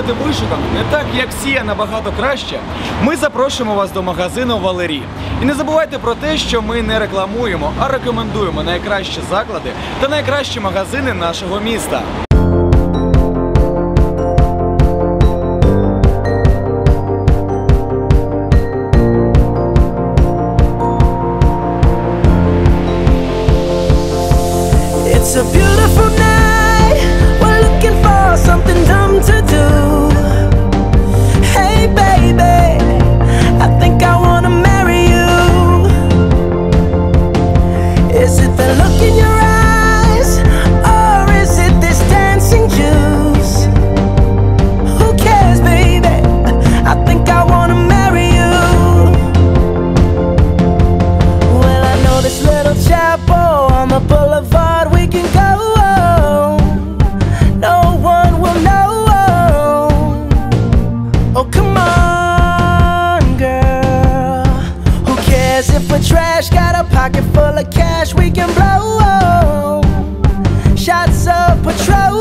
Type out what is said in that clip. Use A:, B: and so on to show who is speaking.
A: бути вишуканим не так, як всі, а набагато краще, ми запрошуємо вас до магазину Валерій. І не забувайте про те, що ми не рекламуємо, а рекомендуємо найкращі заклади та найкращі магазини нашого міста.
B: It's a beautiful night, we're looking for something dumb to do. Hey baby, I think I wanna marry you. Is it the look in your eyes, or is it this dancing juice? Who cares baby, I think I wanna marry you. Well, I know this little chapel on the boulevard we can go, no one will know. Oh come on girl, who cares if we're trash, got a pocket full of cash we can blow. Shots of Patron.